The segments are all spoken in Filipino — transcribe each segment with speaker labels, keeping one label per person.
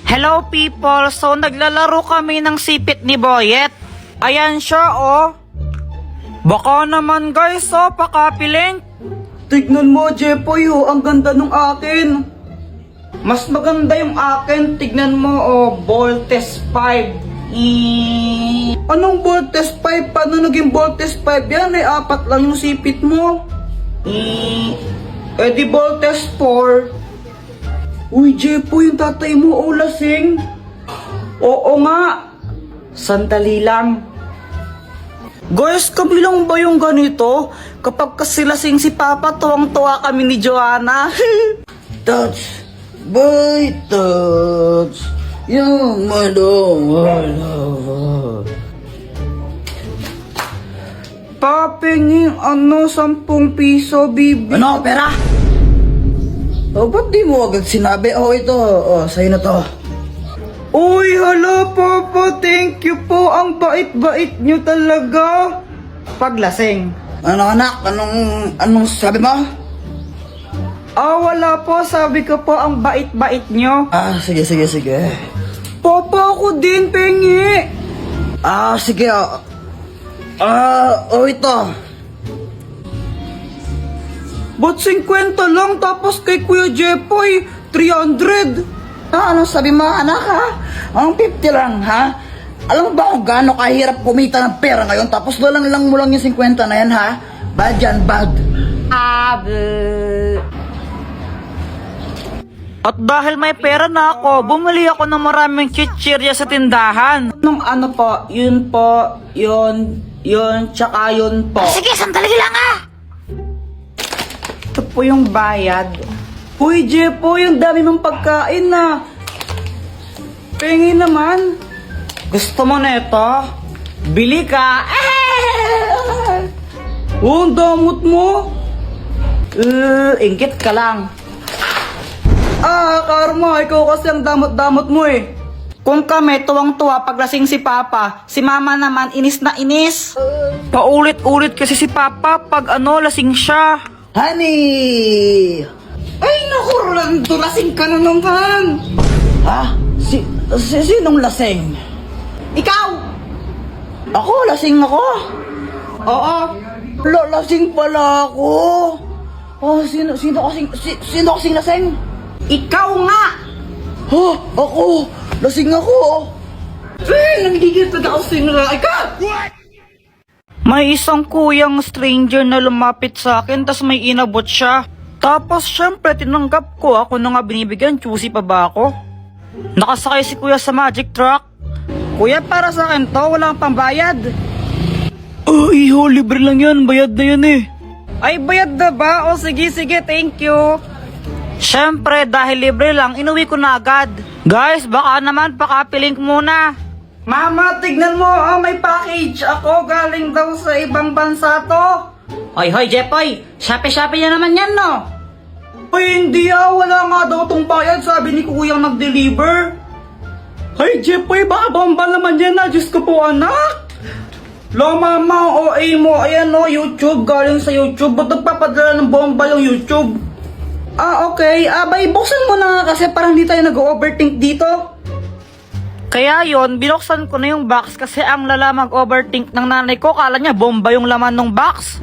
Speaker 1: Hello people, so naglalaro kami ng sipit ni Boyet. Ayan siya oh. Baka naman guys oh, pakapiling.
Speaker 2: Tignan mo, Jepoy, oh, ang ganda nung akin. Mas maganda yung akin, tignan mo, oh, Voltes 5. Anong Voltes 5? Paano naging Voltes 5 yan? Eh, 4 lang yung sipit mo. Eh, di Voltes 4. Uy, Jepoy, yung tatay mo, oh, lasing. Oo nga. Sandali lang. Guys, kami lang ba yung ganito? Kapag kasi lasing si Papa, tuwang-tuwa kami ni Joanna. Touch, boy, touch, yung malawala. Papingin, 10 piso, bibi. Ano, pera? Oh, ba't di mo agad sinabi? Oh, ito, oh, sa'yo na to. Uy, hala, Papa, thank you po. Ang bait-bait nyo talaga. Paglasing. Ano, anak? Anong sabi mo? Wala po. Sabi ko po, ang bait-bait nyo. Sige. Papa, ako din, pengi. Sige. Ito. Ba't 50 lang? Tapos kay Kuya Jepoy, 300. Anong sabi mo, anak, ha? Ang 50 lang, ha? Alam mo ba kung gaano kahirap kumita ng pera ngayon? Tapos lang mo lang yung 50 na yan, ha? Bad yan, bad.
Speaker 1: At dahil may pera na ako, bumili ako ng maraming chichirya sa tindahan.
Speaker 2: Ano po, yun po, yun, tsaka yun po.
Speaker 1: Sige, sandali lang ah!
Speaker 2: Ito po yung bayad. Uy, Jepoy, yung dami mong pagkain na. Pengi naman. Gusto mo na ito? Bili ka. Oh, ang damot mo. Ingkit ka lang. Karma, ikaw kasi ang damot-damot mo eh. Kung kami tuwang-tuwa paglasing si Papa, si Mama naman inis na inis.
Speaker 1: Paulit-ulit kasi si Papa pag lasing siya.
Speaker 2: Honey! Ay, naku, Rolando, lasing ka na naman. Ha? Sinong lasing? Ikaw! Ako, lasing ako. Oo. Lasing pala ako. Sino kasing lasing? Ikaw nga! Ako! Lasing ako! Nanggigil talaga ako sinura. Ikaw!
Speaker 1: May isang kuyang stranger na lumapit sa akin tas may inabot siya. Tapos syempre tinanggap ko, ako na nga binibigyan, choosy pa ba ako? Nakasakay si kuya sa magic truck. Kuya, para sa akin to, walang pambayad.
Speaker 2: Iho, libre lang yan, bayad na yan eh.
Speaker 1: Ay, bayad na ba? O sige, thank you. Syempre, dahil libre lang, inuwi ko na agad. Guys, baka naman pakapiling muna.
Speaker 2: Mama, tignan mo, may package ako, galing daw sa ibang bansa to.
Speaker 1: Hoy, Jepoy, Shopee na naman yan, no?
Speaker 2: Ay, hindi wala nga daw tong bayad, sabi ni kuyang nag-deliver. Ay, Jepoy, baka bomba naman yan na, Diyos ko po anak. Lo, mama, OA mo, ayan o, YouTube, galing sa YouTube, ba't nagpapadala ng bomba yung YouTube? Okay, bay, buksan mo na nga kasi parang hindi tayo nag-overthink dito.
Speaker 1: Kaya yon, binuksan ko na yung box kasi ang lala mag-overthink ng nanay ko, kala niya bomba yung laman ng box.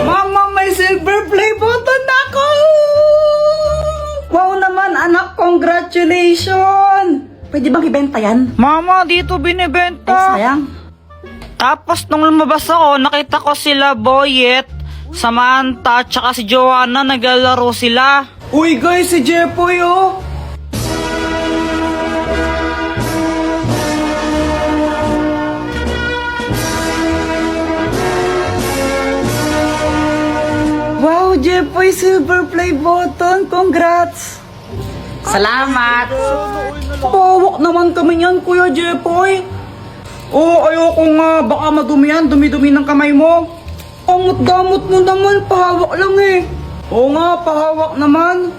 Speaker 2: Mama, may silver play button ako! Wow naman, anak, congratulations! Pwede bang ibenta yan?
Speaker 1: Mama, dito binibenta.
Speaker 2: Ay, sayang.
Speaker 1: Tapos nung lumabas ako, nakita ko sila Boyet, Samantha, tsaka si Joanna, naglalaro sila.
Speaker 2: Uy guys, si Jepoy oh! Wow, Jepoy, silver play button! Congrats!
Speaker 1: Salamat!
Speaker 2: Pawak naman kami yan, Kuya Jepoy! Ayoko nga, baka madumi yan, dumi-dumi ng kamay mo. Ang damot mo naman, pahawak lang eh. Oo nga, pahawak naman.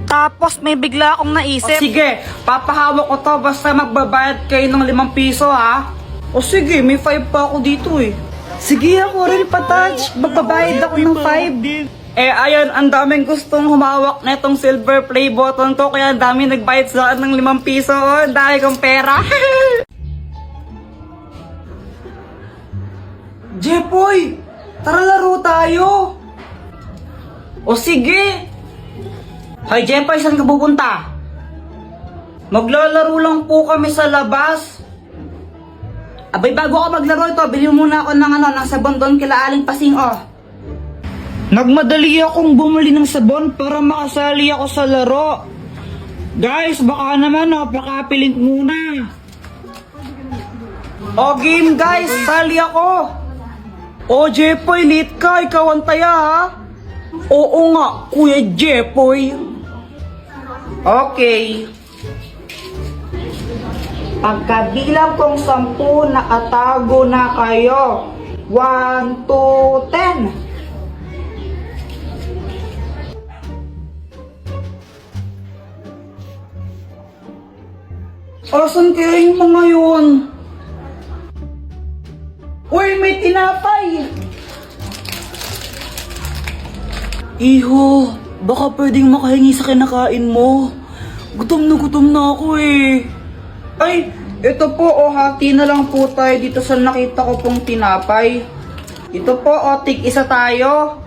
Speaker 1: Tapos may bigla akong naisip.
Speaker 2: Sige, papahawak ko to basta magbabayad kayo ng 5 piso ha. Sige, may 5 pa ako dito eh. Sige, ako rin patouch. Magbabayad ako ng 5. Eh, ayun, ang daming gustong humawak na itong silver play button ko, kaya ang daming nagbayad sa akin ng 5 piso. Oh, ang dami kong pera. Jepoy, tara laro tayo. O sige. Hoy, Jepoy, saan ka pupunta? Maglalaro lang po kami sa labas. Abay, bago ako maglaro ito, bilhin muna ako ng sabon doon kila Aling Pasing, oh. Nagmadali akong bumili ng sabon para makasali ako sa laro. Guys, baka naman, pakapiling muna. O game guys, sali ako. O Jepoy, late ka, ikaw ang taya ha. Oo nga, Kuya Jepoy. Okay. Pagkabilang kong 10, nakatago na kayo. 1, 2, 10. Asan kaya yung mga yun? Uy, may tinapay! Iho, baka pwedeng makahingi sa kinakain mo. Gutom na ako eh. Ay, ito po hati na lang po tayo dito sa nakita ko pong tinapay. Ito po tig isa tayo.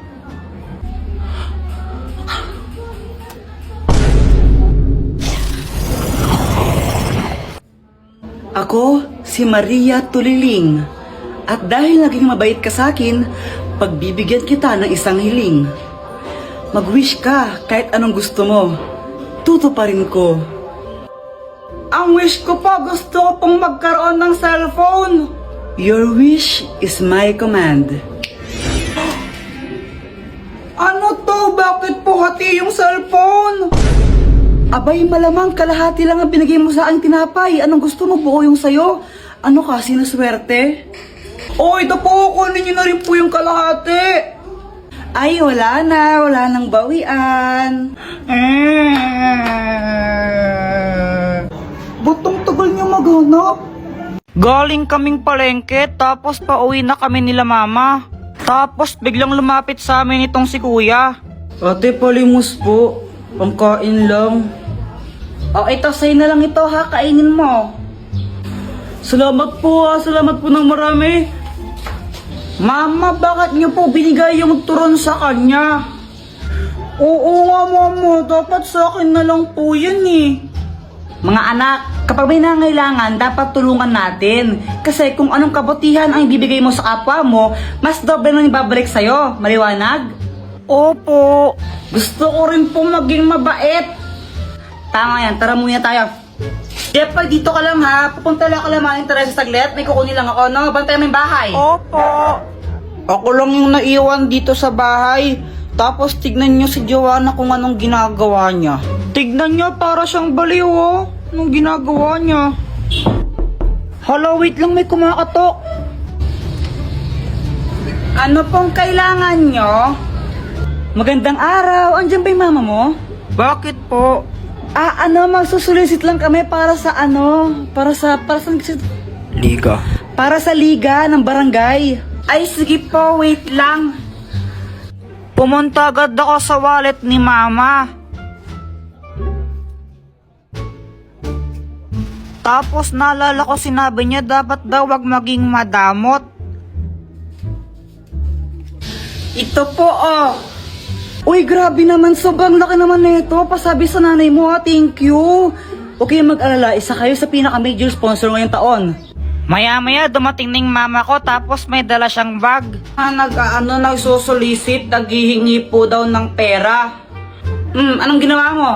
Speaker 2: Ako, si Maria Tuliling. At dahil naging mabait ka sa akin, pagbibigyan kita ng isang hiling. Mag-wish ka kahit anong gusto mo. Tutuparin ko. Ang wish ko po, gusto ko pong magkaroon ng cellphone. Your wish is my command. Ano to? Bakit po hati yung cellphone? Abay, malamang kalahati lang ang binigay mo sa aking tinapay. Anong gusto mo, buo yung sayo? Ano ka, sinuswerte? Oh, ito po, kunin niyo na rin po yung kalahati. Ay, wala nang bawian. Butong tagal niyo maghanap.
Speaker 1: Galing kaming palengke, tapos pauwi na kami nila mama. Tapos biglang lumapit sa amin itong si kuya.
Speaker 2: Ate, palimos po. Pangkain lang. O, ito, sa'yo na lang ito ha, kainin mo. Salamat po ng marami. Mama, bakit niyo po binigay yung turon sa kanya? Oo nga, mama, dapat sa akin na lang po yan eh. Mga anak, kapag may nangailangan, dapat tulungan natin. Kasi kung anong kabutihan ang ibibigay mo sa kapwa mo, mas doble nang ibabalik sa'yo. Maliwanag?
Speaker 1: Opo.
Speaker 2: Gusto ko rin po maging mabait. Tama yan, tara muna tayo. Jepoy, dito ka lang ha. Pupunta lang ka lang mga interest sa saglit. May kukunin lang ako, no? Bantay mo yung bahay.
Speaker 1: Opo.
Speaker 2: Ako lang yung naiwan dito sa bahay. Tapos tignan nyo si Joanna kung anong ginagawa niya.
Speaker 1: Tignan niyo, para siyang baliw oh. Anong ginagawa niya? Hala, wait lang, may kumakatok.
Speaker 2: Ano pong kailangan nyo? Magandang araw. Andiyan ba yung mama mo?
Speaker 1: Bakit po?
Speaker 2: Magsusulisit lang kami para sa para sa
Speaker 1: Liga.
Speaker 2: para sa liga ng barangay. Ay, sige po, wait lang.
Speaker 1: Pumunta agad ako sa wallet ni mama. Tapos naalala ko sinabi niya dapat daw wag maging madamot.
Speaker 2: Ito po, oh. Uy, grabe naman. Sobrang laki naman nito. Pasabi sa nanay mo, thank you. Okay, mag-alala. Isa kayo sa pinaka-major sponsor ngayong taon.
Speaker 1: Maya-maya dumating ning mama ko tapos may dala siyang bag.
Speaker 2: Nagsusulisit, naghihingi po daw ng pera. Anong ginawa mo?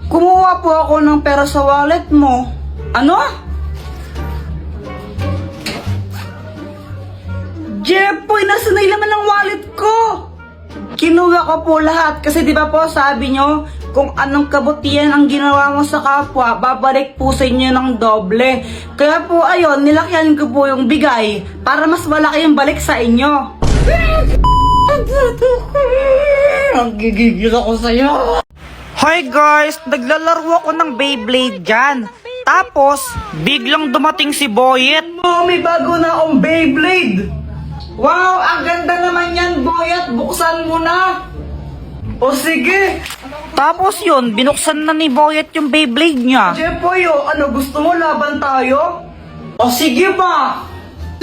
Speaker 2: Kumuha po ako ng pera sa wallet mo. Ano? Jepoy, nasa na laman ng wallet ko? Kinuha ko po lahat kasi di ba po sabi nyo, kung anong kabutihan ang ginawa mo sa kapwa, babalik po sa inyo ng doble. Kaya po ayun, nilakyan ko po yung bigay para mas malaki yung balik sa inyo. Ang gigigil ako sa'yo.
Speaker 1: Hi guys, naglalaro ako ng Beyblade dyan. Tapos, biglang dumating si Boyet.
Speaker 2: Oh, may bago na akong Beyblade. Wow, ang ganda naman yan, Boyet. Buksan mo na. O sige.
Speaker 1: Tapos yun, binuksan na ni Boyet yung Beyblade niya.
Speaker 2: Jepoy, ano gusto mo? Laban tayo? O sige ba?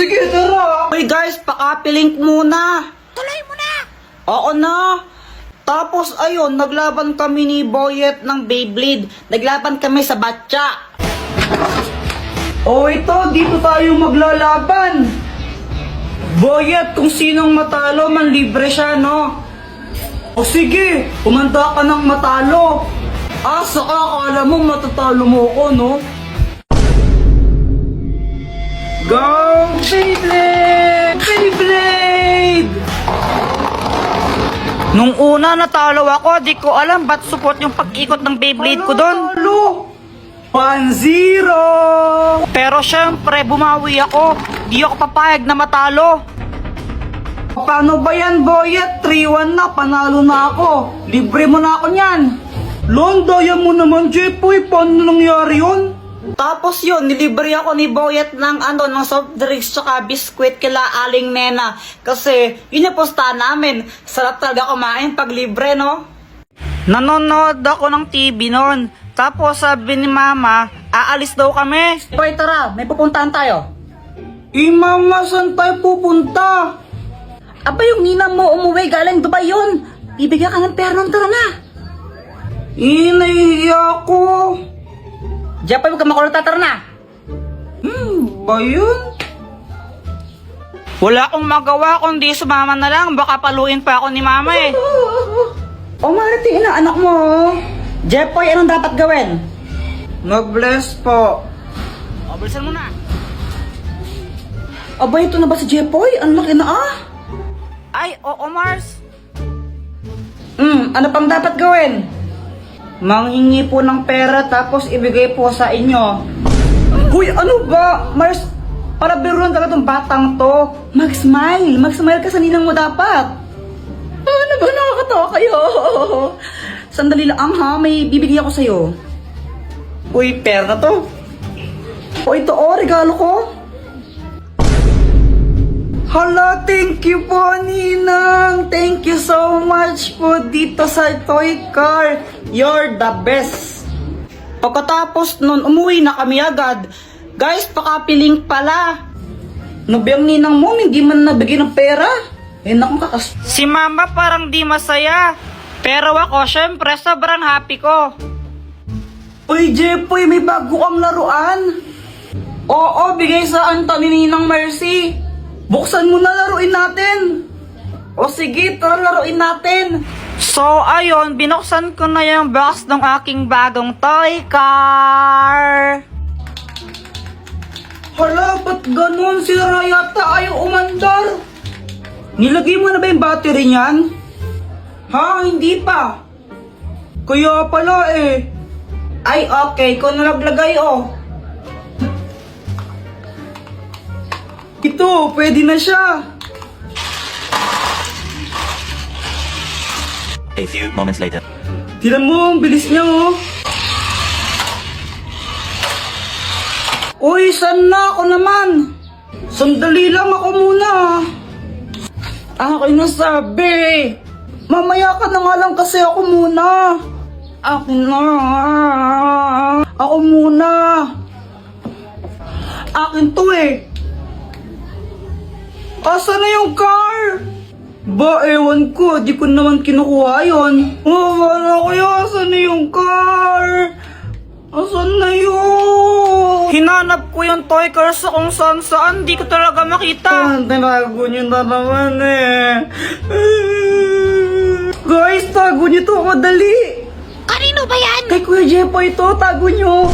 Speaker 2: Sige, tara.
Speaker 1: Uy guys, pakapilink muna.
Speaker 3: Tuloy mo na!
Speaker 1: Oo na. Tapos ayun, naglaban kami ni Boyet ng Beyblade. Naglaban kami sa batya.
Speaker 2: O ito, dito tayo maglalaban. Boyet, kung sinong matalo, manlibre siya, no? O sige, kumanda ka ng matalo. Saka akala mo matatalo mo ko, no? Go, Beyblade! Beyblade!
Speaker 1: Nung una natalo ako, di ko alam ba't support yung pag-ikot ng Beyblade ko doon.
Speaker 2: Talo! 1-0!
Speaker 1: Pero syempre, bumawi ako. Di ako papayag na matalo.
Speaker 2: Paano ba yan, Boyet? 3-1 na, panalo na ako. Libre mo na ako niyan. Daya mo naman, Jepoy. Paano nangyari yun?
Speaker 1: Tapos yun, nilibre ako ni Boyet ng ng soft drinks tsaka biskwit kila Aling Nena. Kasi yun yung posta namin. Sarap talaga kumain pag libre, no? Nanonood ako ng TV noon. Tapos sabi ni Mama, aalis daw kami.
Speaker 3: Boy, tara, may pupuntahan tayo.
Speaker 2: Mama, saan tayo pupunta?
Speaker 3: Aba, yung ninang mo umuwi galing Dubai yun. Bibigyan ka ng pera ng tara na.
Speaker 2: Nahihiya ko.
Speaker 3: Jepoy, huwag ka makulot, tara na.
Speaker 2: Ba yun?
Speaker 1: Wala akong magawa kundi sumama na lang. Baka paluin pa ako ni Mama eh.
Speaker 3: O, marating na anak mo. Jepoy, anong dapat gawin?
Speaker 2: Mag-bless po.
Speaker 1: O, bilisan mo na.
Speaker 3: Aba, ito na ba si Jepoy? Ang laki na
Speaker 1: Ay, oo Mars.
Speaker 3: Ano pang dapat gawin?
Speaker 2: Manghingi po ng pera tapos ibigay po sa inyo. Uy, ano ba? Mars, para biruan talaga tong batang to.
Speaker 3: Mag-smile. Mag-smile ka sa ninang mo dapat. Ano ba? Nakakatawa kayo. Sandali lang ha. May bibigyan ako sa'yo.
Speaker 2: Uy, pera to.
Speaker 3: O ito regalo ko.
Speaker 2: Hala, thank you po, Ninang. Thank you so much po dito sa toy car. You're the best.
Speaker 1: Pagkatapos nun, umuwi na kami agad. Guys, pakapiling pala.
Speaker 3: Nabiyang ninang mo, hindi man nabigyan ng pera. Naku,
Speaker 1: Si Mama parang di masaya. Pero ako, syempre, sobrang happy ko.
Speaker 2: Uy, Jepoy, may bago kang laruan. Oo, bigay sa Anthony ni Ninang Mercy. Buksan mo na, laruin natin. O sige, tara laruin natin.
Speaker 1: So, ayun, binuksan ko na yung box ng aking bagong toy car.
Speaker 2: Hala, ba't ganun? Sira yata, ayaw umandar. Nilagay mo na ba yung battery niyan? Ha? Hindi pa. Kaya pala eh. Ay, okay. Ikaw na naglagay, oh. Ito, pwede na siya.
Speaker 4: A few moments later.
Speaker 2: Tignan mo, ang bilis niya, oh. Uy, saan na ako naman? Sandali lang ako muna. Akin na sabi. Mamaya ka na nga lang kasi ako muna. Akin na. Ako muna. Akin to eh. Asa na yung car? Ba, ewan ko. Di ko naman kinukuha yun. Wala ko yun. Asa na yung car? Asan na yun?
Speaker 1: Hinanap ko yung toy car sa kung saan. Di ko talaga makita.
Speaker 2: Tinago niyo na naman eh. Guys, tago niyo to. Madali.
Speaker 3: Kanino ba yan?
Speaker 2: Kay Kuya Jepo ito. Tago niyo.